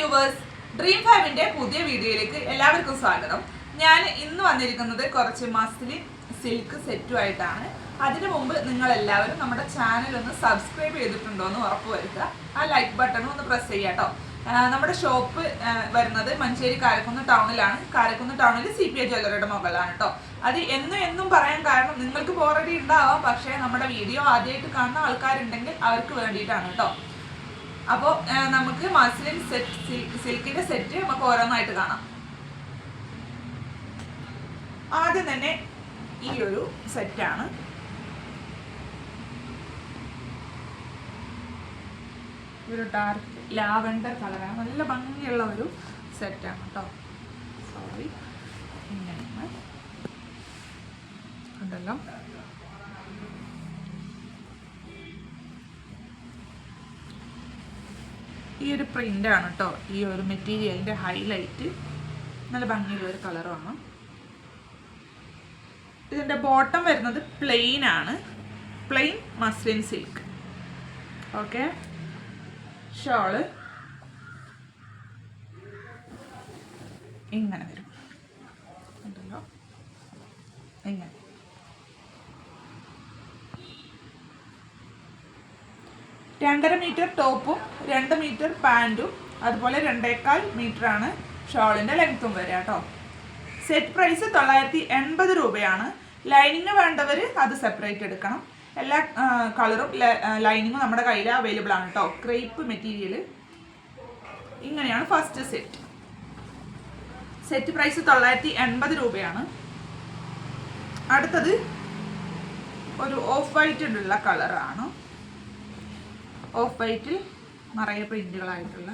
Viewers, dream ഫാബിന്റെ പുതിയ വീഡിയോയിലേക്ക് എല്ലാവർക്കും സ്വാഗതം. ഞാൻ ഇന്ന് വന്നിരിക്കുന്നത് കുറച്ച് മസ്ലിൻ സിൽക്ക് സെറ്റുമായിട്ടാണ്. അതിനു മുമ്പ് നിങ്ങൾ എല്ലാവരും നമ്മുടെ ചാനൽ ഒന്ന് സബ്സ്ക്രൈബ് ചെയ്തിട്ടുണ്ടോ എന്ന് ഉറപ്പുവരുത്തുക. ആ ലൈക്ക് ബട്ടൺ ഒന്ന് പ്രസ് ചെയ്യാം കേട്ടോ. നമ്മുടെ ഷോപ്പ് വരുന്നത് മഞ്ചേരി കാരക്കുന്ന് ടൗണിലാണ്. കാരക്കുന്ന് ടൗണിൽ CPA ജ്വല്ലറിയുടെ മുകളിലാണ് കേട്ടോ. അത് എന്നും പറയാൻ കാരണം നിങ്ങൾക്ക് ഓൾറെഡി ഉണ്ടാവാം, പക്ഷേ നമ്മുടെ വീഡിയോ ആദ്യമായിട്ട് കാണുന്ന ആൾക്കാരുണ്ടെങ്കിൽ അവർക്ക് വേണ്ടിയിട്ടാണ് കേട്ടോ. അപ്പോൾ നമുക്ക് മസ്ലിൻ സിൽക്കിന്റെ സെറ്റ് നമുക്ക് ഓരോന്നായിട്ട് കാണാം. ആദ്യം തന്നെ ഈ ഒരു സെറ്റാണ്. ഒരു ഡാർക്ക് ലാവൻഡർ കളറാണ്, നല്ല ഭംഗിയുള്ള ഒരു സെറ്റാണ് കേട്ടോ. സോറി, ഇങ്ങനെയാണ് ഉണ്ടല്ലോ. ഈ ഒരു പ്രിൻ്റാണ് കേട്ടോ ഈ ഒരു മെറ്റീരിയലിൻ്റെ ഹൈലൈറ്റ്. നല്ല ഭംഗിയുള്ള ഒരു കളറുമാണ്. ഇതിൻ്റെ ബോട്ടം വരുന്നത് പ്ലെയിൻ ആണ്, plain muslin silk. Okay, shawl ഇങ്ങനെ വരും ഉണ്ടല്ലോ, ഇങ്ങനെ. രണ്ടര മീറ്റർ ടോപ്പും 2 മീറ്റർ പാൻറ്റും അതുപോലെ 2.25 മീറ്ററാണ് ഷോളിൻ്റെ ലെങ്ത്തും വരിക കേട്ടോ. സെറ്റ് പ്രൈസ് 980 രൂപയാണ്. ലൈനിങ് വേണ്ടവർ അത് സെപ്പറേറ്റ് എടുക്കണം. എല്ലാ കളറും ലൈനിങ്ങും നമ്മുടെ കയ്യിൽ അവൈലബിൾ ആണ് കേട്ടോ. Crepe material. ഇങ്ങനെയാണ് ഫസ്റ്റ് സെറ്റ്. സെറ്റ് പ്രൈസ് 980 രൂപയാണ്. അടുത്തത് ഒരു ഓഫ് വൈറ്റിലുള്ള കളറാണ്. ഓഫ് വൈറ്റിൽ നിറയെ പ്രിന്റുകളായിട്ടുള്ള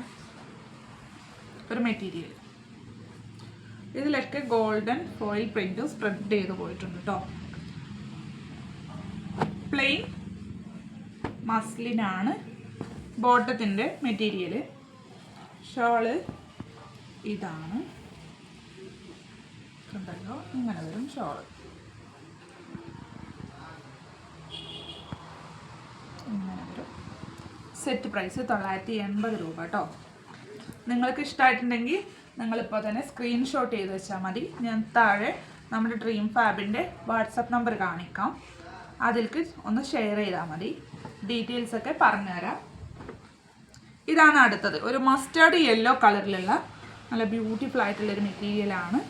ഒരു മെറ്റീരിയൽ. ഇതിലൊക്കെ ഗോൾഡൻ ഫോയിൽ പ്രിന്റ് സ്പ്രെഡ് ചെയ്ത് പോയിട്ടുണ്ട് കേട്ടോ. പ്ലെയിൻ മസ്ലിനാണ് ബോട്ടത്തിൻ്റെ മെറ്റീരിയൽ. ഷോള് ഇതാണ് കണ്ടല്ലോ, ഇങ്ങനെ വരും ഷോള്. ഇങ്ങനെ വരും. സെറ്റ് പ്രൈസ് 980 രൂപ കേട്ടോ. നിങ്ങൾക്ക് ഇഷ്ടമായിട്ടുണ്ടെങ്കിൽ നിങ്ങളിപ്പോൾ തന്നെ സ്ക്രീൻഷോട്ട് ചെയ്ത് വെച്ചാൽ മതി. ഞാൻ താഴെ നമ്മുടെ ഡ്രീം ഫാബിൻ്റെ വാട്സപ്പ് നമ്പർ കാണിക്കാം, അതിലേക്ക് ഒന്ന് ഷെയർ ചെയ്താൽ മതി. ഡീറ്റെയിൽസൊക്കെ പറഞ്ഞുതരാം. ഇതാണ് അടുത്തത്. ഒരു മസ്റ്റേർഡ് യെല്ലോ കളറിലുള്ള നല്ല ബ്യൂട്ടിഫുൾ ആയിട്ടുള്ളൊരു മെറ്റീരിയലാണ്.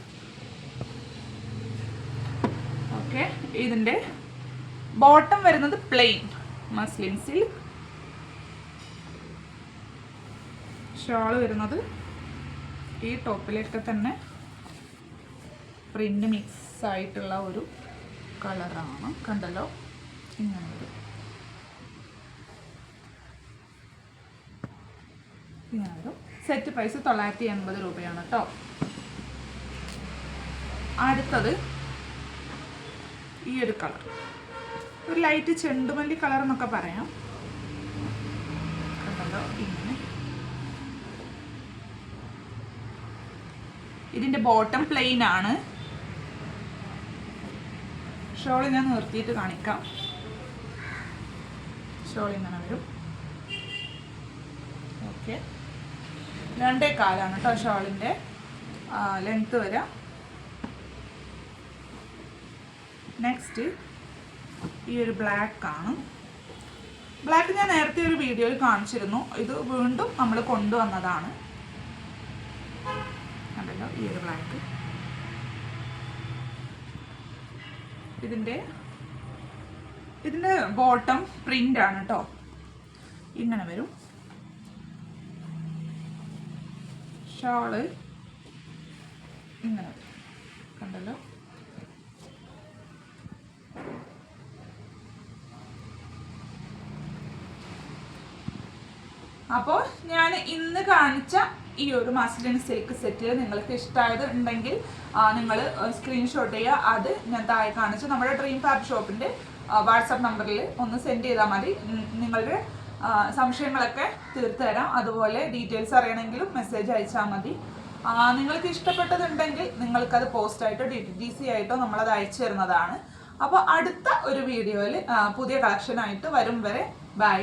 ഓക്കെ, ഇതിൻ്റെ ബോട്ടം വരുന്നത് പ്ലെയിൻ മസ്ലിൻ സിൽക്ക്. ഷോള് വരുന്നത് ഈ ടോപ്പിലൊക്കെ തന്നെ പ്രിന്റ് മിക്സ് ആയിട്ടുള്ള ഒരു കളറാണ് കണ്ടല്ലോ, ഇങ്ങനെ വരും. ഇങ്ങനെ വരും. സെറ്റ് പ്രൈസ് 980 രൂപയാണ് കേട്ടോ. അടുത്തത് ഈ ഒരു കളർ, ഒരു ലൈറ്റ് ചെണ്ടുമല്ലി കളർ എന്നൊക്കെ പറയാം. കണ്ടല്ലോ, ഇങ്ങനെ. ഇതിൻ്റെ ബോട്ടം പ്ലെയിൻ ആണ്. ഷോൾ ഞാൻ നിർത്തിയിട്ട് കാണിക്കാം. ഷോൾ ഇങ്ങനെ വരും. ഓക്കെ, 2.25 കേട്ടോ ഷോളിൻ്റെ ലെങ്ത്ത് വരാം. നെക്സ്റ്റ് ഈ ഒരു ബ്ലാക്ക് ആണ്. ബ്ലാക്ക് ഞാൻ നേരത്തെ ഒരു വീഡിയോയിൽ കാണിച്ചിരുന്നു. ഇത് വീണ്ടും നമ്മൾ കൊണ്ടുവന്നതാണ്. കണ്ടല്ലോ, ഈ ഒരു ബ്ലാക്ക്. ഇതിൻ്റെ ബോട്ടം പ്രിന്റ് ആണ് കേട്ടോ. ഇങ്ങനെ വരും. ഷോള് ഇങ്ങനെ വരും കണ്ടല്ലോ. അപ്പോൾ ഞാൻ ഇന്ന് കാണിച്ച ഈ ഒരു മസ്ലിൻ സിൽക്ക് സെറ്റ് നിങ്ങൾക്ക് ഇഷ്ടമായത് ഉണ്ടെങ്കിൽ നിങ്ങൾ സ്ക്രീൻഷോട്ട് ചെയ്യുക. അത് ഞാൻ താഴെ കാണിച്ച് നമ്മുടെ ഡ്രീം ഫാബ് ഷോപ്പിൻ്റെ വാട്സപ്പ് നമ്പറിൽ ഒന്ന് സെൻഡ് ചെയ്താൽ മതി. നിങ്ങളുടെ സംശയങ്ങളൊക്കെ തീർത്തു തരാം. അതുപോലെ ഡീറ്റെയിൽസ് അറിയണമെങ്കിലും മെസ്സേജ് അയച്ചാൽ മതി. നിങ്ങൾക്ക് ഇഷ്ടപ്പെട്ടതുണ്ടെങ്കിൽ നിങ്ങൾക്കത് പോസ്റ്റായിട്ടോ DTC ആയിട്ടോ നമ്മളത് അയച്ചു തരുന്നതാണ്. അപ്പോൾ അടുത്ത ഒരു വീഡിയോയിൽ പുതിയ കളക്ഷനായിട്ട് വരും വരെ ബൈ.